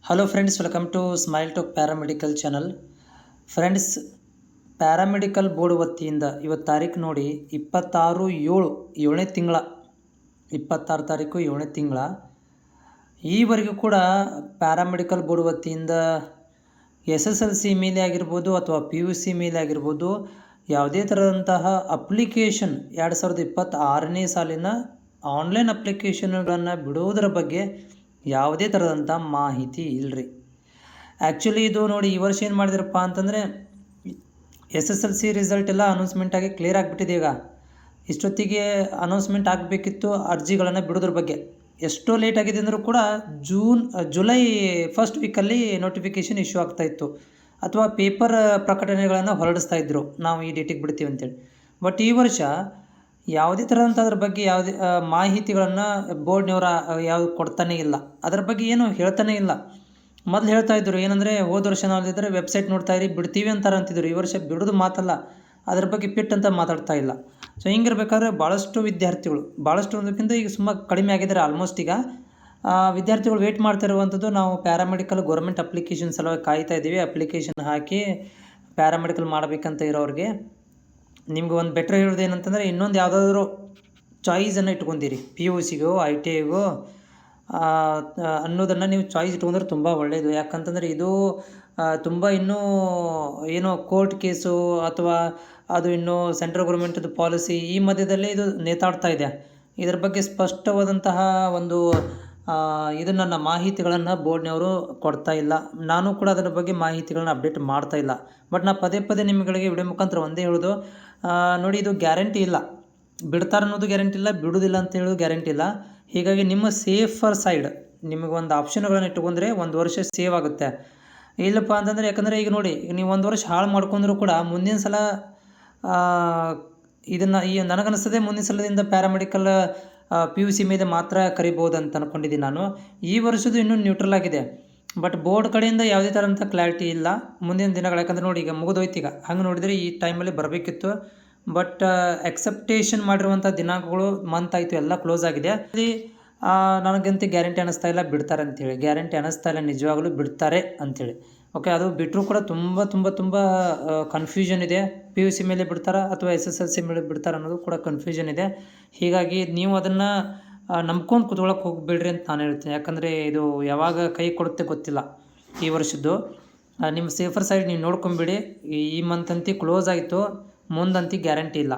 Hello friends, welcome to smile talk paramedical channel. Friends, paramedical board ವತಿಯಿಂದ ಇವತ್ತು ತಾರೀಕು ನೋಡಿ 26/7 ತಿಂಗಳ 26 ತಾರೀಕು 7ನೇ ತಿಂಗಳ ಈವರೆಗೂ ಕೂಡ ಪ್ಯಾರಾಮೆಡಿಕಲ್ ಬೋರ್ಡ್ ವತಿಯಿಂದ SSLC ಮೇಲೆ ಆಗಿರ್ಬೋದು ಅಥವಾ PUC ಮೇಲೆ ಆಗಿರ್ಬೋದು ಯಾವುದೇ ಥರದಂತಹ ಅಪ್ಲಿಕೇಶನ್ 2026ನೇ ಸಾಲಿನ ಆನ್ಲೈನ್ ಅಪ್ಲಿಕೇಶನ್ಗಳನ್ನು ಬಿಡೋದರ ಬಗ್ಗೆ ಯಾವುದೇ ಥರದಂಥ ಮಾಹಿತಿ ಇಲ್ಲರಿ. ಆ್ಯಕ್ಚುಲಿ ಇದು ನೋಡಿ, ಈ ವರ್ಷ ಏನು ಮಾಡಿದ್ರಪ್ಪ ಅಂತಂದರೆ SSLC ರಿಸಲ್ಟ್ ಎಲ್ಲ ಅನೌನ್ಸ್ಮೆಂಟ್ ಆಗಿ ಕ್ಲಿಯರ್ ಆಗಿಬಿಟ್ಟಿದೆ. ಈಗ ಇಷ್ಟೊತ್ತಿಗೆ ಅನೌನ್ಸ್ಮೆಂಟ್ ಆಗಬೇಕಿತ್ತು ಅರ್ಜಿಗಳನ್ನು ಬಿಡೋದ್ರ ಬಗ್ಗೆ. ಎಷ್ಟೋ ಲೇಟ್ ಆಗಿದೆ ಅಂದರೂ ಕೂಡ ಜುಲೈ ಫಸ್ಟ್ ವೀಕಲ್ಲಿ ನೋಟಿಫಿಕೇಷನ್ ಇಶ್ಯೂ ಆಗ್ತಾಯಿತ್ತು ಅಥವಾ ಪೇಪರ್ ಪ್ರಕಟಣೆಗಳನ್ನು ಹೊರಡಿಸ್ತಾ ಇದ್ದರು, ನಾವು ಈ ಡೇಟಿಗೆ ಬಿಡ್ತೀವಿ ಅಂತೇಳಿ. ಬಟ್ ಈ ವರ್ಷ ಯಾವುದೇ ಥರದಂಥ ಅದ್ರ ಬಗ್ಗೆ ಯಾವುದೇ ಮಾಹಿತಿಗಳನ್ನು ಬೋರ್ಡ್ನವರ ಯಾವುದು ಕೊಡ್ತಾನೇ ಇಲ್ಲ. ಅದರ ಬಗ್ಗೆ ಏನು ಹೇಳ್ತಾನೆ ಇಲ್ಲ. ಮೊದಲು ಹೇಳ್ತಾ ಇದ್ದರು ಏನಂದರೆ, ಹೋದ ವರ್ಷ ನಾವಿದ್ದರೆ ವೆಬ್ಸೈಟ್ ನೋಡ್ತಾ ಇರಿ ಬಿಡ್ತೀವಿ ಅಂತಾರೆ ಅಂತಿದ್ರು. ಈ ವರ್ಷ ಬಿಡೋದು ಮಾತಲ್ಲ, ಅದ್ರ ಬಗ್ಗೆ ಪಿಟ್ ಅಂತ ಮಾತಾಡ್ತಾ ಇಲ್ಲ. ಸೊ ಹಿಂಗಿರ್ಬೇಕಾದ್ರೆ ಭಾಳಷ್ಟು ವಿದ್ಯಾರ್ಥಿಗಳು, ಭಾಳಷ್ಟು ಅನ್ನೋದಕ್ಕಿಂತ ಈಗ ಸುಮಾರು ಕಡಿಮೆ ಆಗಿದ್ದಾರೆ. ಆಲ್ಮೋಸ್ಟ್ ಈಗ ವಿದ್ಯಾರ್ಥಿಗಳು ವೇಟ್ ಮಾಡ್ತಾ ಇರುವಂಥದ್ದು, ನಾವು ಪ್ಯಾರಾಮೆಡಿಕಲ್ ಗೌರ್ಮೆಂಟ್ ಅಪ್ಲಿಕೇಶನ್ ಸಲುವಾಗಿ ಕಾಯ್ತಾ ಇದ್ದೀವಿ. ಅಪ್ಲಿಕೇಶನ್ ಹಾಕಿ ಪ್ಯಾರಾಮೆಡಿಕಲ್ ಮಾಡಬೇಕಂತ ಇರೋರಿಗೆ ನಿಮ್ಗೆ ಒಂದು ಬೆಟ್ರ್ ಹೇಳೋದು ಏನಂತಂದರೆ, ಇನ್ನೊಂದು ಯಾವುದಾದ್ರೂ ಚಾಯ್ಸನ್ನು ಇಟ್ಕೊಂಡಿರಿ, PUCಗೋ ITIಗೋ ಅನ್ನೋದನ್ನು ನೀವು ಚಾಯ್ಸ್ ಇಟ್ಕೊಂಡ್ರೆ ತುಂಬ ಒಳ್ಳೆಯದು. ಯಾಕಂತಂದರೆ ಇದು ತುಂಬ ಇನ್ನೂ ಏನೋ ಕೋರ್ಟ್ ಕೇಸು ಅಥವಾ ಅದು ಇನ್ನೂ ಸೆಂಟ್ರಲ್ ಗೌರ್ಮೆಂಟದ್ದು ಪಾಲಿಸಿ ಈ ಮಧ್ಯದಲ್ಲೇ ಇದು ನೇತಾಡ್ತಾ ಇದೆ. ಇದರ ಬಗ್ಗೆ ಸ್ಪಷ್ಟವಾದಂತಹ ಒಂದು ಇದನ್ನು ಮಾಹಿತಿಗಳನ್ನು ಬೋರ್ಡ್ನವರು ಕೊಡ್ತಾ ಇಲ್ಲ. ನಾನು ಕೂಡ ಅದರ ಬಗ್ಗೆ ಮಾಹಿತಿಗಳನ್ನ ಅಪ್ಡೇಟ್ ಮಾಡ್ತಾ ಇಲ್ಲ. ಬಟ್ ನಾನು ಪದೇ ಪದೇ ನಿಮ್ಮಗಳಿಗೆ ವಿಡಿಯೋ ಮುಖಾಂತರ ಒಂದೇ ಹೇಳೋದು, ನೋಡಿ, ಇದು ಗ್ಯಾರಂಟಿ ಇಲ್ಲ, ಬಿಡ್ತಾರೆ ಅನ್ನೋದು ಗ್ಯಾರಂಟಿ ಇಲ್ಲ, ಬಿಡೋದಿಲ್ಲ ಅಂತ ಹೇಳೋದು ಗ್ಯಾರಂಟಿ ಇಲ್ಲ. ಹೀಗಾಗಿ ನಿಮ್ಮ ಸೇಫರ್ ಸೈಡ್ ನಿಮಗೊಂದು ಆಪ್ಷನ್ಗಳನ್ನು ಇಟ್ಕೊಂಡ್ರೆ ಒಂದು ವರ್ಷ ಸೇವ್ ಆಗುತ್ತೆ. ಇಲ್ಲಪ್ಪ ಅಂತಂದರೆ, ಯಾಕಂದರೆ ಈಗ ನೋಡಿ, ನೀವು ಒಂದು ವರ್ಷ ಹಾಳು ಮಾಡ್ಕೊಂಡ್ರೂ ಕೂಡ ಮುಂದಿನ ಸಲ ಇದನ್ನು ನನಗನ್ನಿಸ್ತದೆ ಮುಂದಿನ ಸಲದಿಂದ ಪ್ಯಾರಾಮೆಡಿಕಲ್ PUC ಮೇಲೆ ಮಾತ್ರ ಕರಿಬೋದು ಅಂತ ಅಂದ್ಕೊಂಡಿದ್ದೀನಿ ನಾನು. ಈ ವರ್ಷದ್ದು ಇನ್ನೂ ನ್ಯೂಟ್ರಲ್ ಆಗಿದೆ. ಬಟ್ ಬೋರ್ಡ್ ಕಡೆಯಿಂದ ಯಾವುದೇ ಥರಂಥ ಕ್ಲಾರಿಟಿ ಇಲ್ಲ ಮುಂದಿನ ದಿನಗಳು. ಯಾಕಂದರೆ ನೋಡಿ, ಈಗ ಮುಗಿದೋಯ್ತು. ಈಗ ಹಂಗೆ ನೋಡಿದರೆ ಈ ಟೈಮಲ್ಲಿ ಬರಬೇಕಿತ್ತು. ಬಟ್ ಎಕ್ಸೆಪ್ಟೇಷನ್ ಮಾಡಿರುವಂಥ ದಿನಾಂಕಗಳು ಮಂತ್ ಆಯಿತು, ಎಲ್ಲ ಕ್ಲೋಸ್ ಆಗಿದೆ. ಅಲ್ಲಿ ನನಗಂತೂ ಗ್ಯಾರಂಟಿ ಅನ್ನಿಸ್ತಾ ಇಲ್ಲ ಬಿಡ್ತಾರೆ ಅಂಥೇಳಿ. ಗ್ಯಾರಂಟಿ ಅನ್ನಿಸ್ತಾ ಇಲ್ಲ ನಿಜವಾಗಲೂ ಬಿಡ್ತಾರೆ ಅಂಥೇಳಿ. ಓಕೆ, ಅದು ಬಿಟ್ಟರೂ ಕೂಡ ತುಂಬ ತುಂಬ ತುಂಬ ಕನ್ಫ್ಯೂಷನ್ ಇದೆ. PUC ಮೇಲೆ ಬಿಡ್ತಾರಾ ಅಥವಾ SSLC ಮೇಲೆ ಬಿಡ್ತಾರಾ ಅನ್ನೋದು ಕೂಡ ಕನ್ಫ್ಯೂಷನ್ ಇದೆ. ಹೀಗಾಗಿ ನೀವು ಅದನ್ನು ನಂಬ್ಕೊಂಡು ಕೂತ್ಕೊಳ್ಳೋಕೆ ಹೋಗ್ಬೇಡ್ರಿ ಅಂತ ನಾನು ಹೇಳ್ತೀನಿ. ಯಾಕಂದರೆ ಇದು ಯಾವಾಗ ಕೈ ಕೊಡುತ್ತೆ ಗೊತ್ತಿಲ್ಲ. ಈ ವರ್ಷದ್ದು ನಿಮ್ಮ ಸೇಫರ್ ಸೈಡ್ ನೀವು ನೋಡ್ಕೊಂಬಿಡಿ. ಈ ಮಂತ್ ಅಂತೂ ಕ್ಲೋಸ್ ಆಯಿತು, ಮುಂದಂತೂ ಗ್ಯಾರಂಟಿ ಇಲ್ಲ.